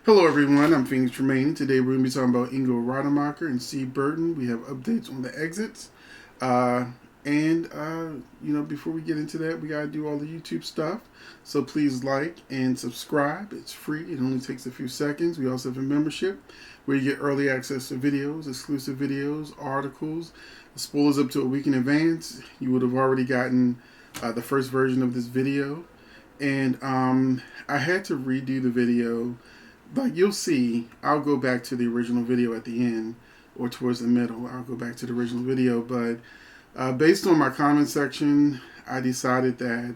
Hello everyone, I'm Phoenix Tremayne. Today we're going to be talking about Ingo Rademacher and C. Burton. We have updates on the exits. Before we get into that, we got to do all the YouTube stuff. So please like and subscribe. It's free. It only takes a few seconds. We also have a membership where you get early access to videos, exclusive videos, articles, spoilers up to a week in advance. You would have already gotten the first version of this video. And I had to redo the video. But you'll see, I'll go back to the original video at the end or towards the middle. I'll go back to the original video. But based on my comment section, I decided that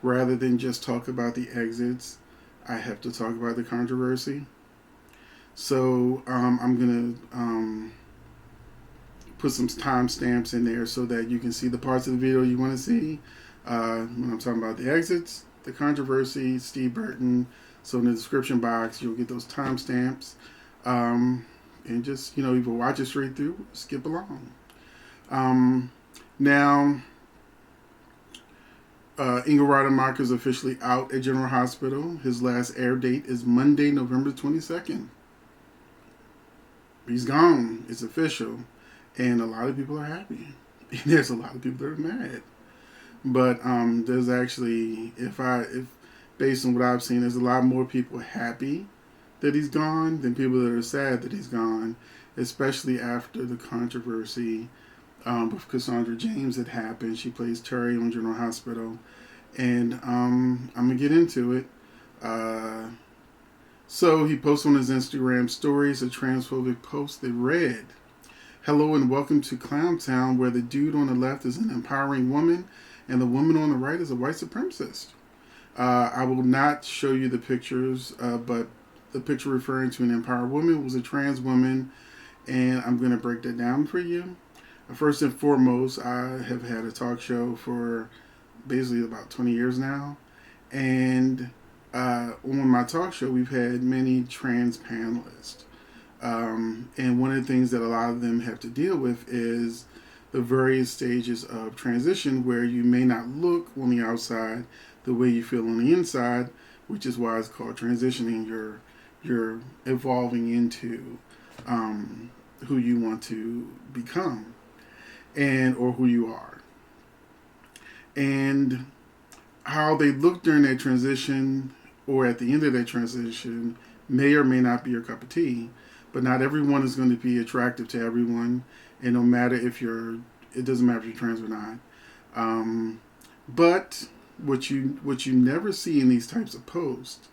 rather than just talk about the exits, I have to talk about the controversy. So I'm going to put some timestamps in there so that you can see the parts of the video you want to see when I'm talking about the exits, the controversy, Steve Burton. So in the description box, you'll get those timestamps, and just either watch it straight through, or skip along. Now, Ingo Rademacher is officially out at General Hospital. His last air date is Monday, November 22nd. He's gone. It's official, and a lot of people are happy. And there's a lot of people that are mad. But there's actually, based on what I've seen, there's a lot more people happy that he's gone than people that are sad that he's gone, especially after the controversy with Cassandra James that happened. She plays Terry on General Hospital, and I'm going to get into it. So he posted on his Instagram stories a transphobic post that read, "Hello and welcome to Clowntown, where the dude on the left is an empowering woman and the woman on the right is a white supremacist." I will not show you the pictures, but the picture referring to an empowered woman was a trans woman, and I'm going to break that down for you. First and foremost, I have had a talk show for basically about 20 years now, and on my talk show, we've had many trans panelists, and one of the things that a lot of them have to deal with is the various stages of transition where you may not look on the outside the way you feel on the inside, which is why it's called transitioning. You're evolving into who you want to become, or who you are, and how they look during that transition or at the end of that transition may or may not be your cup of tea. But not everyone is going to be attractive to everyone, and no matter it doesn't matter if you're trans or not. But what you never see in these types of posts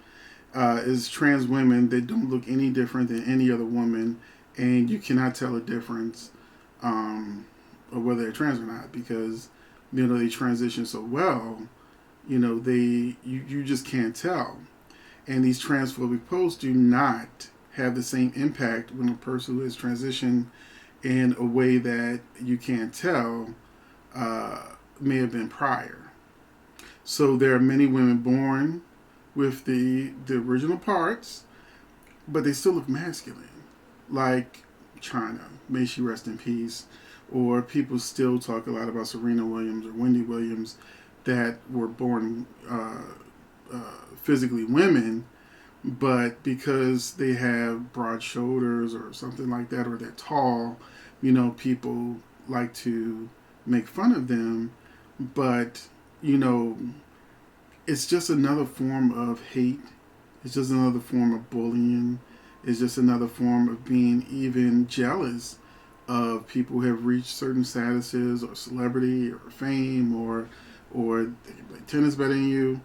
is trans women that don't look any different than any other woman, and you cannot tell a difference of whether they're trans or not, because they transition so well. You just can't tell. And these transphobic posts do not have the same impact when a person who has transitioned in a way that you can't tell may have been prior. So there are many women born with the original parts, but they still look masculine. Like China, may she rest in peace. Or people still talk a lot about Serena Williams or Wendy Williams that were born physically women, but because they have broad shoulders or something like that, or they're tall, people like to make fun of them. But it's just another form of hate. It's just another form of bullying. It's just another form of being even jealous of people who have reached certain statuses or celebrity or fame, or they can play tennis better than you.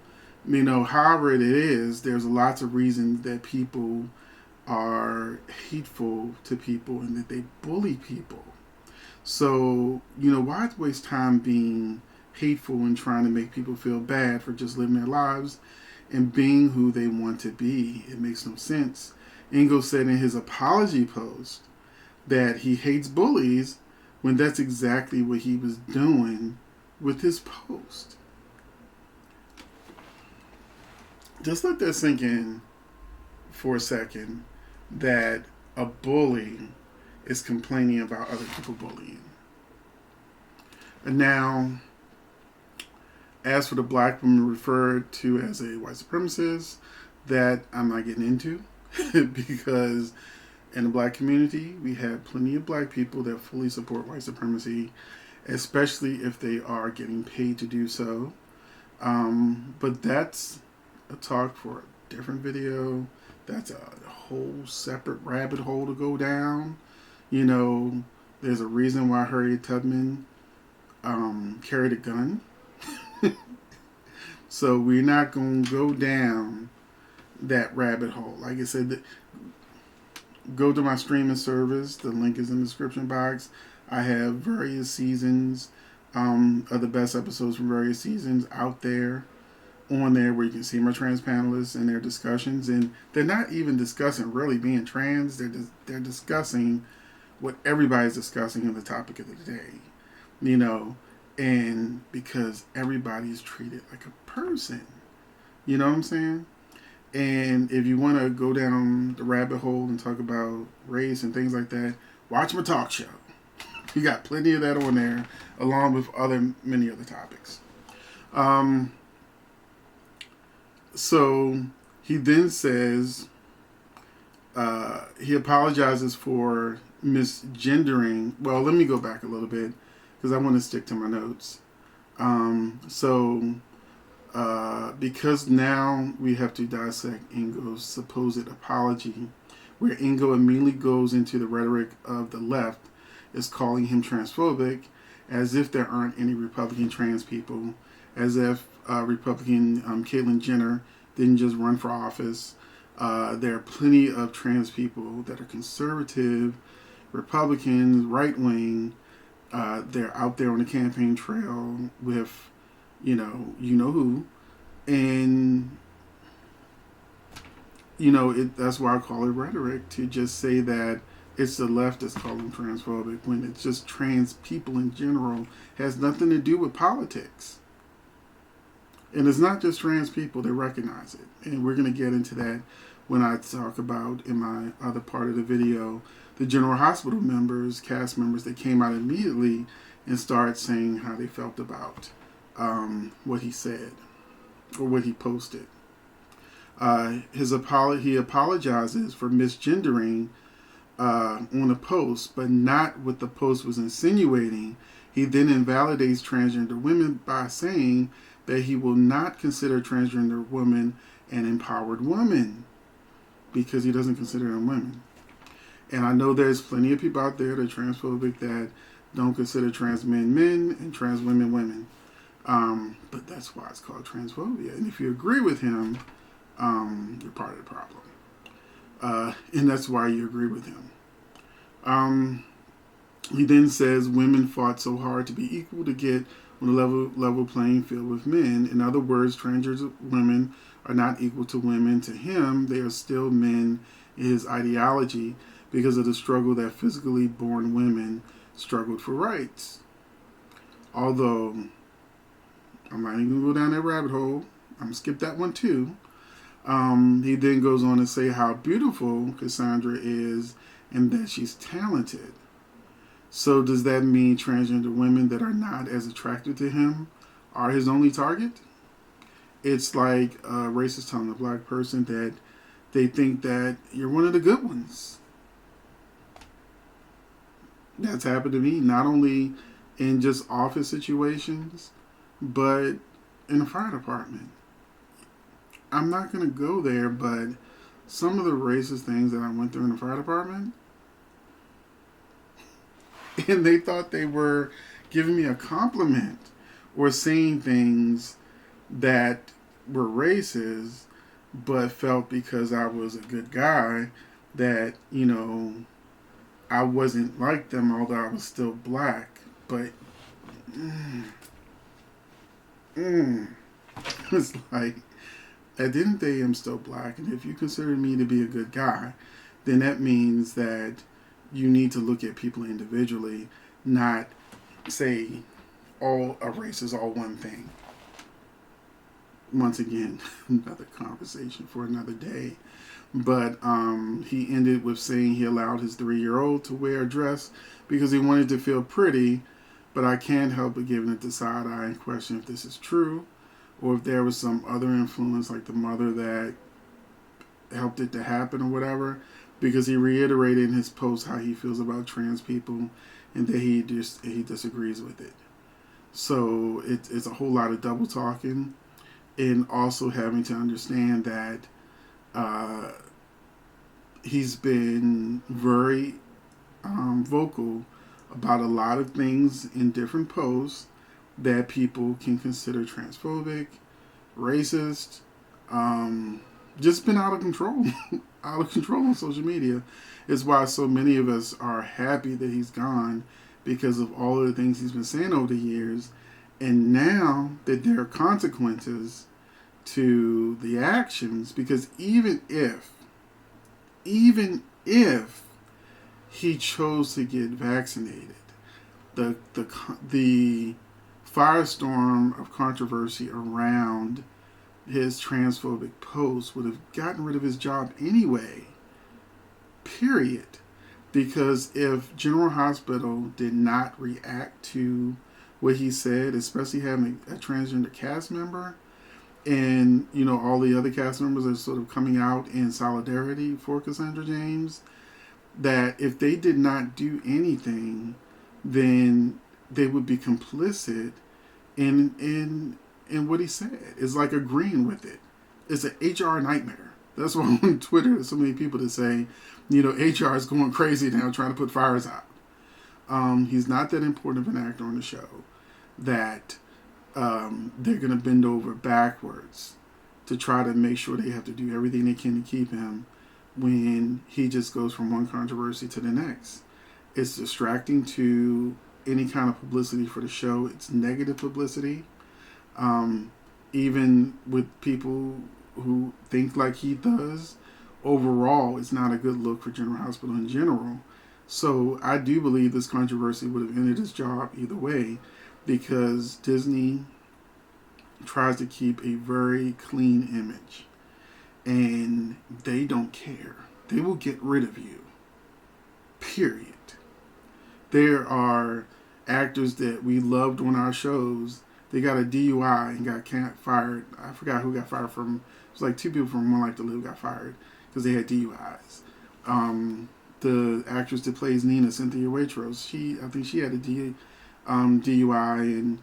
However it is, there's lots of reasons that people are hateful to people and that they bully people. So, why waste time being hateful and trying to make people feel bad for just living their lives and being who they want to be? It makes no sense. Ingo said in his apology post that he hates bullies when that's exactly what he was doing with his post. Just let that sink in for a second, that a bully is complaining about other people bullying. And now, as for the black woman referred to as a white supremacist, that I'm not getting into. because in the black community, we have plenty of black people that fully support white supremacy, especially if they are getting paid to do so. But that's a talk for a different video. That's a whole separate rabbit hole to go down. You know, there's a reason why Harriet Tubman carried a gun. So we're not going to go down that rabbit hole. Like I said, go to my streaming service. The link is in the description box. I have various seasons of the best episodes from various seasons out there on there where you can see my trans panelists and their discussions. And they're not even discussing really being trans. They're discussing what everybody's discussing on the topic of the day. You know, and because everybody's treated like a person. You know what I'm saying? And if you want to go down the rabbit hole and talk about race and things like that, watch my talk show. You got plenty of that on there, along with many other topics. So he then says he apologizes for misgendering. Well, let me go back a little bit because I want to stick to my notes. Because now we have to dissect Ingo's supposed apology, where Ingo immediately goes into the rhetoric of the left, is calling him transphobic, as if there aren't any Republican trans people, as if Republican Caitlyn Jenner didn't just run for office. There are plenty of trans people that are conservative, Republicans, right-wing. They're out there on the campaign trail with, you know who. And, that's why I call it rhetoric, to just say that it's the left that's calling transphobic when it's just trans people in general. It has nothing to do with politics. And it's not just trans people that recognize it. And we're going to get into that when I talk about, in my other part of the video, the General Hospital members, cast members that came out immediately and started saying how they felt about what he said or what he posted. He apologizes for misgendering on a post, but not what the post was insinuating. He then invalidates transgender women by saying that he will not consider transgender women an empowered woman because he doesn't consider them women. And I know there's plenty of people out there that are transphobic that don't consider trans men men and trans women women. But that's why it's called transphobia. And if you agree with him, you're part of the problem. And that's why you agree with him. He then says women fought so hard to be equal to get on a level playing field with men. In other words, transgender women are not equal to women. To him, they are still men in his ideology because of the struggle that physically born women struggled for rights. Although, I'm not even going to go down that rabbit hole. I'm going to skip that one too. He then goes on to say how beautiful Cassandra is and that she's talented. So does that mean transgender women that are not as attracted to him are his only target? It's like a racist telling a black person that they think that you're one of the good ones. That's happened to me, not only in just office situations, but in the fire department. I'm not going to go there, but some of the racist things that I went through in the fire department, and they thought they were giving me a compliment or saying things that were racist, but felt because I was a good guy that, I wasn't like them, although I was still black. But it's like, at the end of the day, I'm still black. And if you consider me to be a good guy, then that means that you need to look at people individually, not say all a race is all one thing. Once again, another conversation for another day. But he ended with saying he allowed his 3-year-old to wear a dress because he wanted to feel pretty, but I can't help but giving it the side eye and question if this is true or if there was some other influence like the mother that helped it to happen or whatever, because he reiterated in his post how he feels about trans people and that he disagrees with it. So it's a whole lot of double talking, and also having to understand that he's been very vocal about a lot of things in different posts that people can consider transphobic, racist, just been out of control, out of control on social media. Is why so many of us are happy that he's gone, because of all of the things he's been saying over the years. And now that there are consequences to the actions, because even if he chose to get vaccinated, the firestorm of controversy around his transphobic posts would have gotten rid of his job anyway. Period. Because if General Hospital did not react to what he said, especially having a transgender cast member, and all the other cast members are sort of coming out in solidarity for Cassandra James, that if they did not do anything, then they would be complicit in what he said. It's like agreeing with it. It's an HR nightmare. That's why on Twitter there's so many people that say, HR is going crazy now trying to put fires out. He's not that important of an actor on the show that they're going to bend over backwards to try to make sure they have to do everything they can to keep him, when he just goes from one controversy to the next. It's distracting to any kind of publicity for the show. It's negative publicity. Even with people who think like he does, overall, it's not a good look for General Hospital in general. So I do believe this controversy would have ended his job either way, because Disney tries to keep a very clean image, and they don't care. They will get rid of you. Period. There are actors that we loved on our shows. They got a DUI and got fired. I forgot who got fired from. It was like 2 people from One Life to Live got fired because they had DUIs. The actress that plays Nina, Cynthia Waitrose, I think she had a DUI and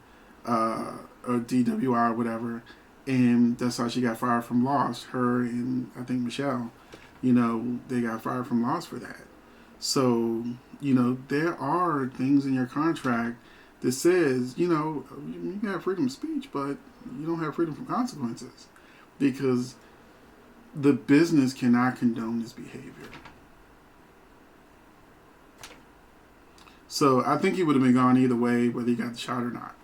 or DWI or whatever, and that's how she got fired from Lost. Her and I think Michelle, they got fired from Lost for that. So there are things in your contract that says you can have freedom of speech, but you don't have freedom from consequences, because the business cannot condone this behavior. So I think he would have been gone either way, whether he got the shot or not.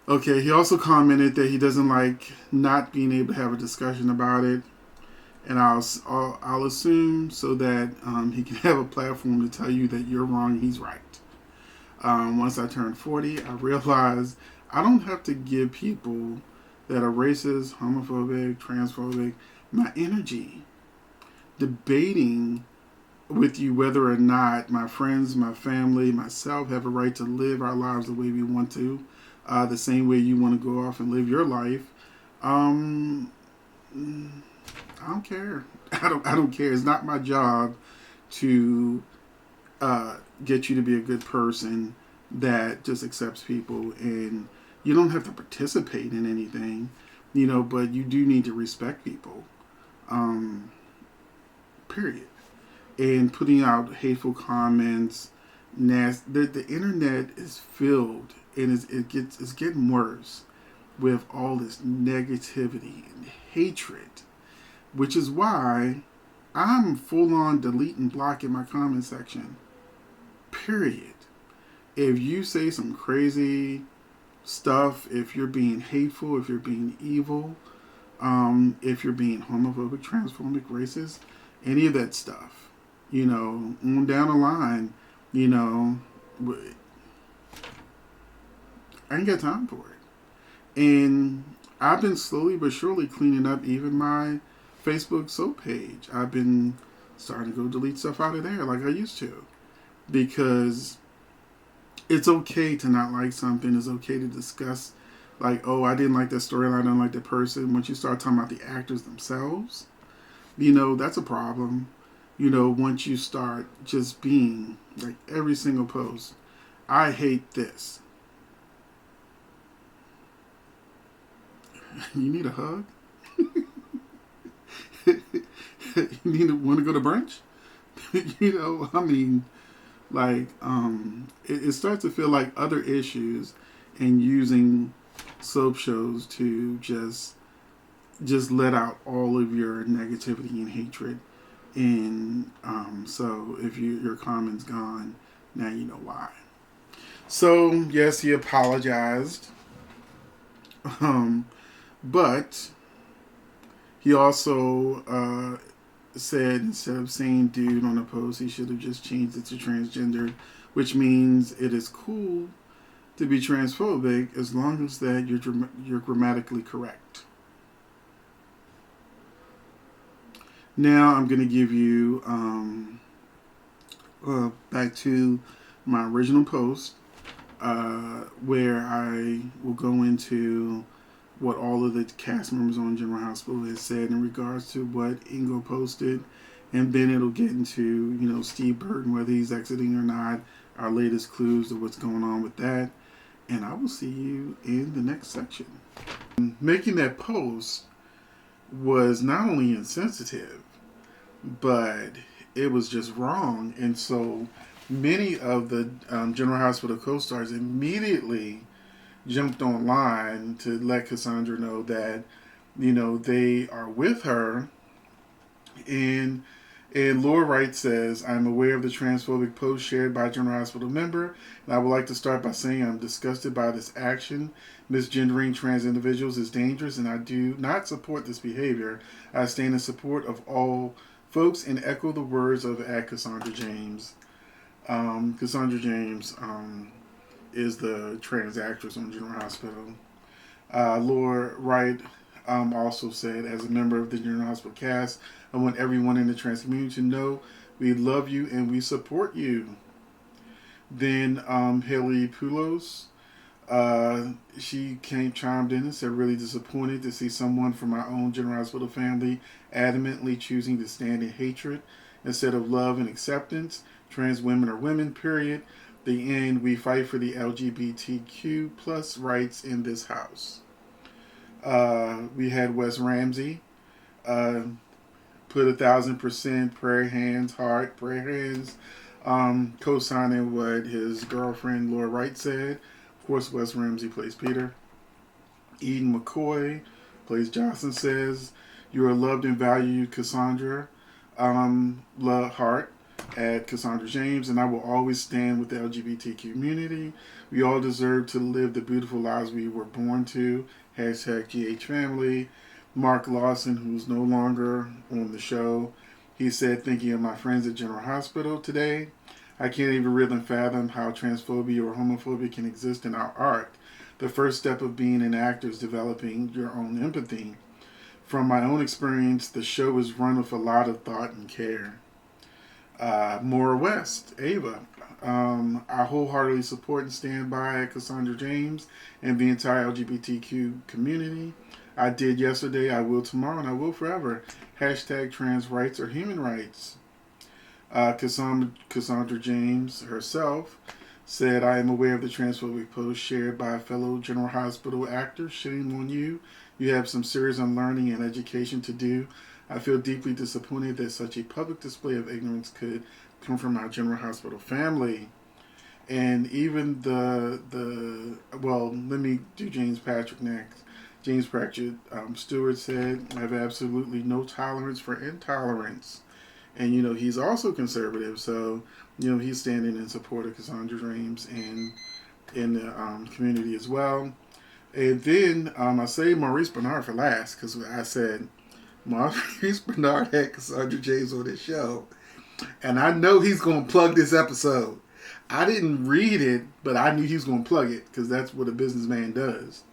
Okay, he also commented that he doesn't like not being able to have a discussion about it, and I'll assume so that he can have a platform to tell you that you're wrong and he's right. Once I turned 40, I realized I don't have to give people that are racist, homophobic, transphobic my energy debating with you whether or not my friends, my family, myself have a right to live our lives the way we want to, the same way you want to go off and live your life. I don't care. I don't care. It's not my job to get you to be a good person that just accepts people, and you don't have to participate in anything, but you do need to respect people. Period. And putting out hateful comments, the internet is filled, and it's getting worse with all this negativity and hatred, which is why I'm full on deleting, blocking my comment section. Period. If you say some crazy stuff, if you're being hateful, if you're being evil, if you're being homophobic, transphobic, racist, any of that stuff, on down the line, I ain't got time for it. And I've been slowly but surely cleaning up even my Facebook soap page. I've been starting to go delete stuff out of there like I used to, because it's okay to not like something. It's okay to discuss like, oh, I didn't like that storyline, I don't like that person. Once you start talking about the actors themselves, you know, that's a problem. You know, once you start just being like every single post, I hate this. You need a hug? You need to want to go to brunch? You know, I mean, like, it starts to feel like other issues and using soap shows to just let out all of your negativity and hatred. And so if your comment's gone, now you know why. So yes, he apologized, but he also said instead of saying dude on a post, he should have just changed it to transgender, which means it is cool to be transphobic as long as that you're grammatically correct. Now I'm going to give you back to my original post where I will go into what all of the cast members on General Hospital has said in regards to what Ingo posted, and then it'll get into, you know, Steve Burton, whether he's exiting or not, our latest clues of what's going on with that, and I will see you in the next section. Making that post was not only insensitive, but it was just wrong, and so many of the General Hospital co-stars immediately jumped online to let Cassandra know that, you know, they are with her. And Laura Wright says, I'm aware of the transphobic post shared by a General Hospital member, and I would like to start by saying I'm disgusted by this action. Misgendering trans individuals is dangerous, and I do not support this behavior. I stand in support of all folks and echo the words of Cassandra James. Cassandra James is the trans actress on General Hospital. Laura Wright also said, as a member of the General Hospital cast, I want everyone in the trans community to know we love you and we support you. Then Haley Poulos, she chimed in and said, really disappointed to see someone from my own General Hospital family adamantly choosing to stand in hatred instead of love and acceptance. Trans women are women, period. The end, we fight for the LGBTQ plus rights in this house. We had Wes Ramsey put 1,000% prayer hands, heart, prayer hands, co-signing what his girlfriend Laura Wright said. Of course, Wes Ramsey plays Peter. Eden McCoy plays Jocelyn, says, you are loved and valued, Cassandra. Love heart at Cassandra James, and I will always stand with the LGBT community. We all deserve to live the beautiful lives we were born to. Hashtag GH family. Mark Lawson, who's no longer on the show, he said, thinking of my friends at General Hospital today, I can't even really fathom how transphobia or homophobia can exist in our art. The first step of being an actor is developing your own empathy. From my own experience, the show is run with a lot of thought and care. Maura West, Ava. I wholeheartedly support and stand by Cassandra James and the entire LGBTQ community. I did yesterday, I will tomorrow, and I will forever. Hashtag trans rights or human rights. Cassandra James herself said, I am aware of the transphobic post shared by a fellow General Hospital actor. Shame on you. You have some serious unlearning and education to do. I feel deeply disappointed that such a public display of ignorance could come from our General Hospital family. And even well, let me do James Patrick next. James Patrick Stewart said, I have absolutely no tolerance for intolerance. And, you know, he's also conservative, so, you know, he's standing in support of Cassandra James and in the community as well. And then I say Maurice Bernard for last, because I said Maurice Bernard had Cassandra James on his show. And I know he's going to plug this episode. I didn't read it, but I knew he was going to plug it, because that's what a businessman does.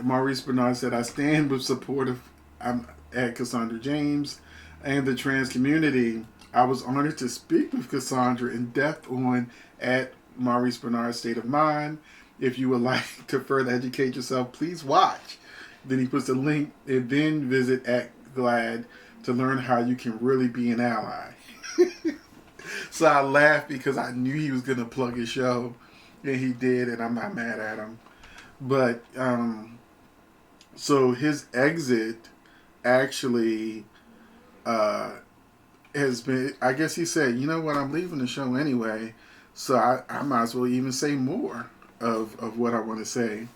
Maurice Bernard said, I stand with support of at Cassandra James and the trans community. I was honored to speak with Cassandra in depth on at Maurice Bernard's State of Mind. If you would like to further educate yourself, please watch. Then he puts a link, and then visit at Glad to learn how you can really be an ally. So I laughed because I knew he was going to plug his show, and he did, and I'm not mad at him. But so his exit actually has been, I guess he said, you know what, I'm leaving the show anyway, so I might as well even say more of what I want to say.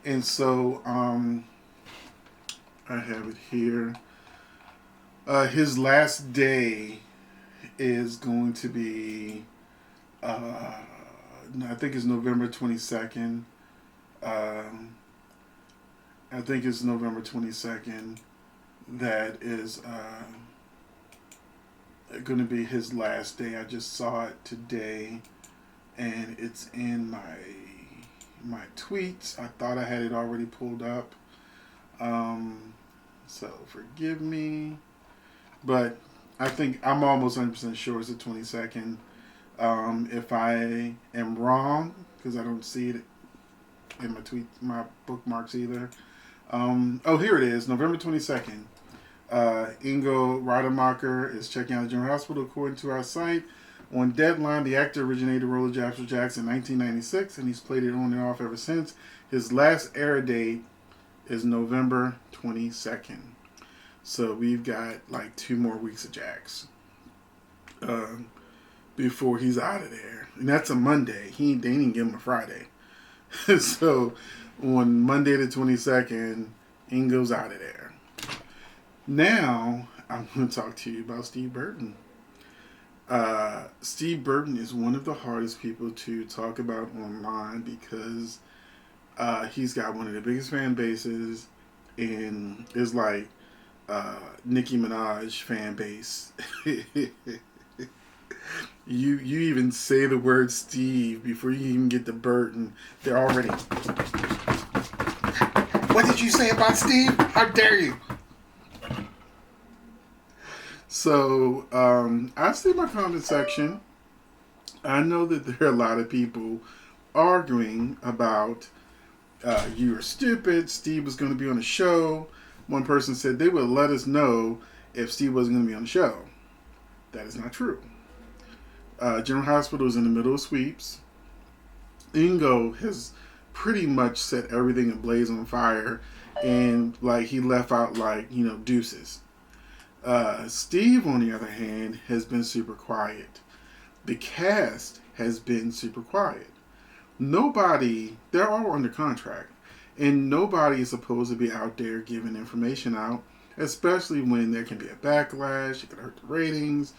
And so I have it here. His last day is going to be, I think it's November 22nd. I think it's November 22nd. That is going to be his last day. I just saw it today, and it's in my tweets. I thought I had it already pulled up. So forgive me, but I think I'm almost 100% sure it's the 22nd. If I am wrong, because I don't see it in my bookmarks either. Here it is, November 22nd. Ingo Rademacher is checking out the General Hospital according to our site. On Deadline, the actor originated the role of Jasper Jackson in 1996, and he's played it on and off ever since. His last air date is November 22nd. So we've got like 2 more weeks of Jax before he's out of there. And that's a Monday. They didn't give him a Friday. So on Monday the 22nd, Ingo's out of there. Now, I'm going to talk to you about Steve Burton. Steve Burton is one of the hardest people to talk about online because he's got one of the biggest fan bases and is like Nicki Minaj fan base. You even say the word Steve before you even get to Burton. They're already... What did you say about Steve? How dare you? So, I see my comment section. I know that there are a lot of people arguing about you are stupid, Steve was going to be on the show. One person said they would let us know if Steve wasn't going to be on the show. That is not true. General Hospital is in the middle of sweeps. Ingo has pretty much set everything ablaze on fire, and like he left out deuces. Steve, on the other hand, has been super quiet. The cast has been super quiet. They're all under contract, and nobody is supposed to be out there giving information out, especially when there can be a backlash, it could hurt the ratings,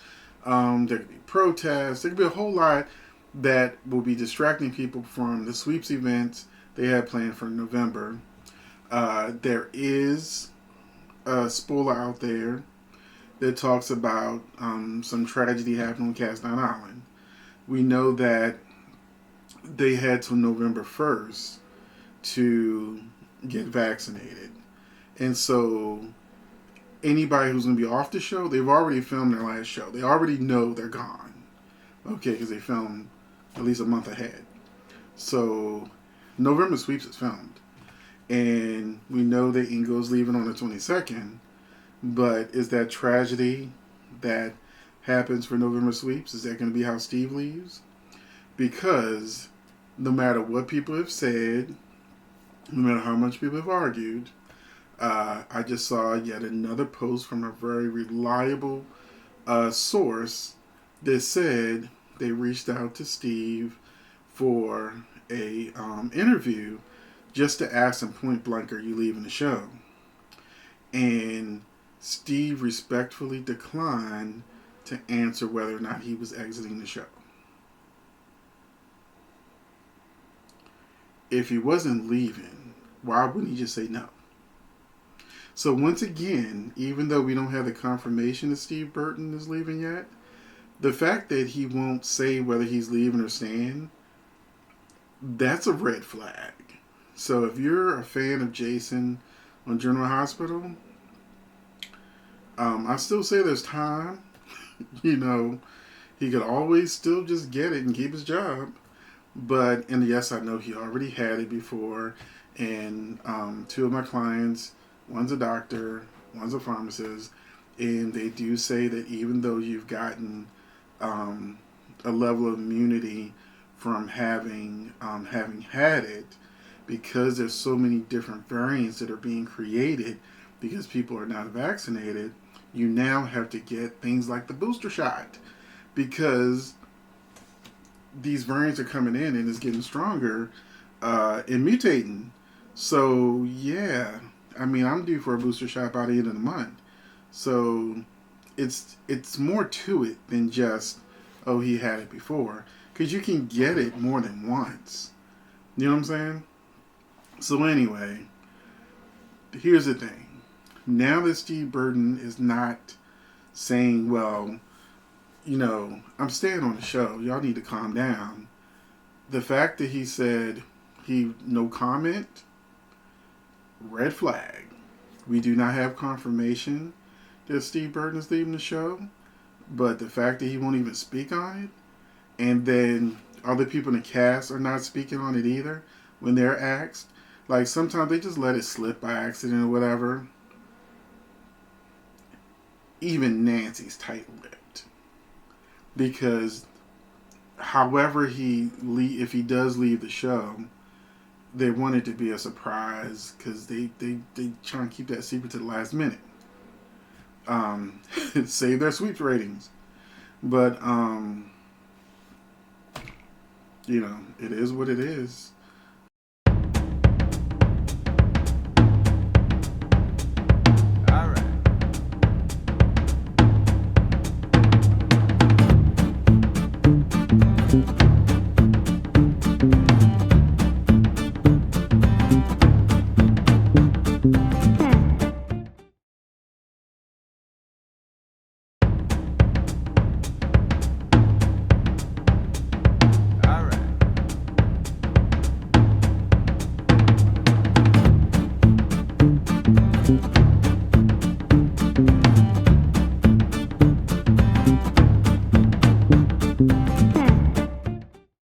there could be protests, there could be a whole lot that will be distracting people from the sweeps events they had planned for November. There is a spoiler out there that talks about some tragedy happening on Cast Island. We know that they had till November 1st to get vaccinated. And so anybody who's going to be off the show, they've already filmed their last show. They already know they're gone. Okay, because they filmed at least a month ahead. So November Sweeps is filmed. And we know that Ingo's leaving on the 22nd. But is that tragedy that happens for November Sweeps? Is that going to be how Steve leaves? Because no matter what people have said, no matter how much people have argued, I just saw yet another post from a very reliable source that said they reached out to Steve for a interview just to ask him point blank, are you leaving the show? And Steve respectfully declined to answer whether or not he was exiting the show. If he wasn't leaving, why wouldn't he just say no? So once again, even though we don't have the confirmation that Steve Burton is leaving yet, the fact that he won't say whether he's leaving or staying, that's a red flag. So if you're a fan of Jason on General Hospital, I still say there's time. He could always still just get it and keep his job. And yes, I know he already had it before. And two of my clients, one's a doctor, one's a pharmacist, and they do say that even though you've gotten um, a level of immunity from having had it, because there's so many different variants that are being created because people are not vaccinated, you now have to get things like the booster shot because these variants are coming in and it's getting stronger and mutating. So yeah, I mean, I'm due for a booster shot by the end of the month. So it's more to it than just, oh, he had it before, because you can get it more than once. You know what I'm saying? So anyway, here's the thing. Now that Steve Burton is not saying, well, I'm staying on the show. Y'all need to calm down. The fact that he said he no comment, red flag. We do not have confirmation that Steve Burton is leaving the show, but the fact that he won't even speak on it, and then other people in the cast are not speaking on it either when they're asked. Like sometimes they just let it slip by accident or whatever. Even Nancy's tight-lipped because however if he does leave the show, they want it to be a surprise because they try and keep that secret to the last minute. Save their sweeps ratings. But it is what it is.